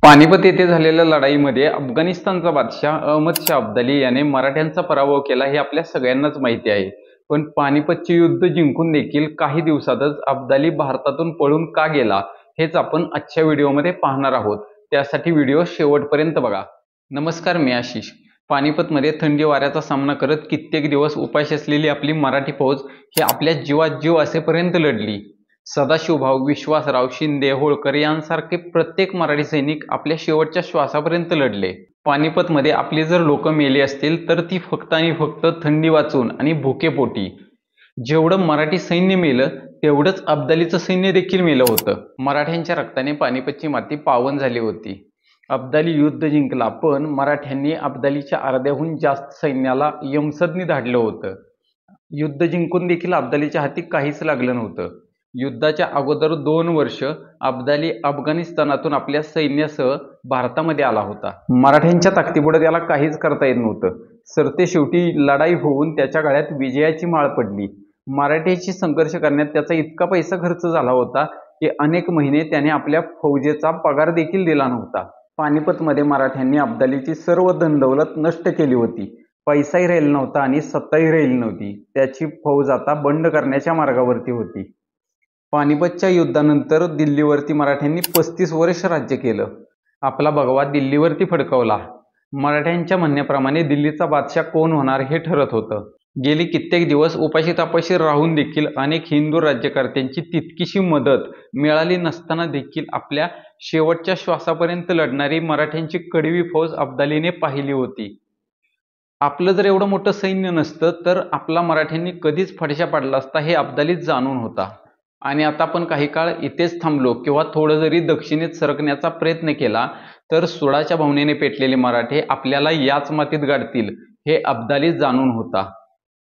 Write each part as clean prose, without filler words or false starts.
पानिपत येथे झालेल्या लढाईमध्ये अफगाणिस्तानचा बादशाह अहमद शाह अब्दाली याने मराठ्यांचा पराभव केला हे आपल्या सगळ्यांनाच माहिती आहे। पण पानिपतचे युद्ध जिंकून देखील काही दिवसातच अब्दाली भारतातून पळून का गेला हेच आपण आजच्या व्हिडिओमध्ये पाहणार आहोत। त्यासाठी व्हिडिओ शेवटपर्यंत बघा। नमस्कार, मी आशिष। पानिपतमध्ये थंडी वाऱ्याचा सामना करत कित्येक दिवस उपाशी असलेली आपली मराठी फौज ही आपल्या जीवात जीव असेपर्यंत लढली। सदाशिवभाऊ, विश्वासराव, शिंदे, होळकर यांसारखे प्रत्येक मराठी सैनिक आपल्या शेवटच्या श्वासापर्यंत लढले। पानिपतमध्ये आपली जर लोक मेली असतील तर ती फक्त आणि फक्त थंडी वाचून आणि भुकेपोटी। जेवढं मराठी सैन्य मेलं तेवढंच अब्दालीचं सैन्य देखील मेलं होतं। मराठ्यांच्या रक्ताने पानिपतची माती पावन झाली होती। अब्दाली युद्ध जिंकला, पण मराठ्यांनी अब्दालीच्या अर्ध्याहून जास्त सैन्याला यमसदनी धाडलं होतं। युद्ध जिंकून देखील अब्दालीच्या हाती काहीच लागलं नव्हतं। युद्धाच्या अगोदर 2 वर्ष अब्दाली अफगाणिस्तानातून आपल्या सैन्यासह भारतामध्ये आला होता। मराठ्यांच्या ताकदीपुढे त्याला काहीच करता येत नव्हतं। सरतेशेवटी लढाई होऊन त्याच्या गळ्यात विजयाची माळ पडली। मराठ्यांशी संघर्ष करण्यात त्याचा इतका पैसा खर्च झाला होता की अनेक महिने त्याने आपल्या फौजेचा पगार देखील दिला नव्हता। पानिपतमध्ये मराठ्यांनी अब्दालीची सर्व धनदौलत नष्ट केली होती। पैसाही राहिला नव्हता आणि सत्ताही राहिली नव्हती। त्याची फौज आता बंड करण्याच्या मार्गावरती होती। पानिपतच्या युद्धानंतर दिल्लीवरती मराठ्यांनी 35 वर्ष राज्य केलं। आपला भगवा दिल्लीवरती फडकवला। मराठ्यांच्या म्हणण्याप्रमाणे दिल्लीचा बादशाह कोण होणार हे ठरत होतं। गेली कित्येक दिवस उपाशी तापाशी राहून देखील अनेक हिंदू राज्यकर्त्यांची तितकीशी मदत मिळाली नसताना देखील आपल्या शेवटच्या श्वासापर्यंत लढणारी मराठ्यांची कडवी फौज अब्दालीने पाहिली होती। आपलं जर एवढं मोठं सैन्य नसतं तर आपला मराठ्यांनी कधीच फडशा पाडला असता हे अब्दालीच जाणून होता। आणि आता आपण काही काळ इथेच थांबलो किंवा थोडं जरी दक्षिणेत सरकण्याचा प्रयत्न केला तर सुडाच्या भावनेने पेटलेले मराठे आपल्याला याच मातीत गाडतील हे अब्दाली जाणून होता।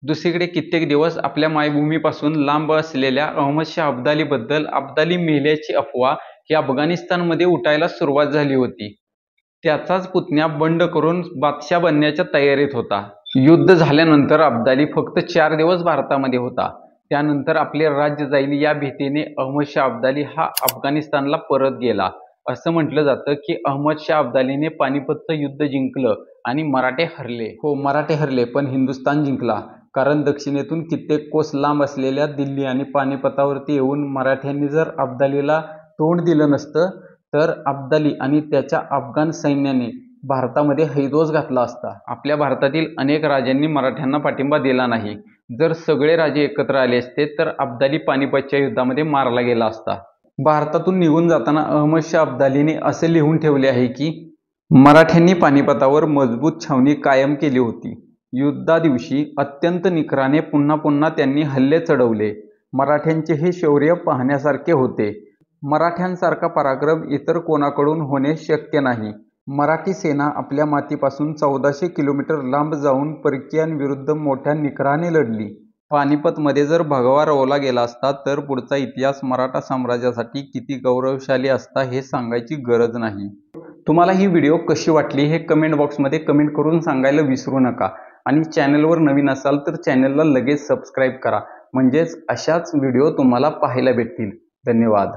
दुसरीकडे कित्येक दिवस आपल्या मायभूमीपासून लांब असलेल्या अहमद शाह अब्दालीबद्दल अब्दाली मेल्याची अफवा ही अफगाणिस्तानमध्ये उठायला सुरुवात झाली होती। त्याचाच पुतण्या बंड करून बादशाह बनण्याच्या तयारीत होता। युद्ध झाल्यानंतर अब्दाली फक्त 4 दिवस भारतामध्ये होता। त्यानंतर आपले राज्य जाईल या भीतीने अहमद शाह अब्दाली हा अफगाणिस्तानला परत गेला। असं म्हटलं जातं की अहमद शाह अब्दालीने पानिपतचं युद्ध जिंकलं आणि मराठे हरले। हो, मराठे हरले, पण हिंदुस्थान जिंकला। कारण दक्षिणेतून कित्येक कोस लांब असलेल्या दिल्ली आणि पानिपतावरती येऊन मराठ्यांनी जर अब्दालीला तोंड दिलं नसतं तर अब्दाली आणि त्याच्या अफगाण सैन्याने भारतामध्ये हैदोस घातला असता। आपल्या भारतातील अनेक राजांनी मराठ्यांना पाठिंबा दिला नाही। जर सगळे राजे एकत्र आले असते तर अब्दाली पानिपतच्या युद्धामध्ये मारला गेला असता। भारतातून निघून जाताना अहमद शाह अब्दालीने असे लिहून ठेवले आहे की मराठ्यांनी पानिपतावर मजबूत छावणी कायम केली होती। युद्धादिवशी अत्यंत निकराने पुन्हा पुन्हा त्यांनी हल्ले चढवले। मराठ्यांचे हे शौर्य पाहण्यासारखे होते। मराठ्यांसारखा पराक्रम इतर कोणाकडून होणे शक्य नाही। मराठी सेना आपल्या मातीपासून 1400 किलोमीटर लांब जाऊन परकीयांविरुद्ध मोठ्या निकराने लढली। पानिपतमध्ये जर भगवा रोवला गेला असता तर पुढचा इतिहास मराठा साम्राज्यासाठी किती गौरवशाली असता हे सांगायची गरज नाही। तुम्हाला ही व्हिडिओ कशी वाटली हे कमेंट बॉक्समध्ये कमेंट करून सांगायला विसरू नका। आणि चॅनलवर नवीन असाल तर चॅनलला लगेच सबस्क्राईब करा, म्हणजेच अशाच व्हिडिओ तुम्हाला पाहायला भेटतील। धन्यवाद।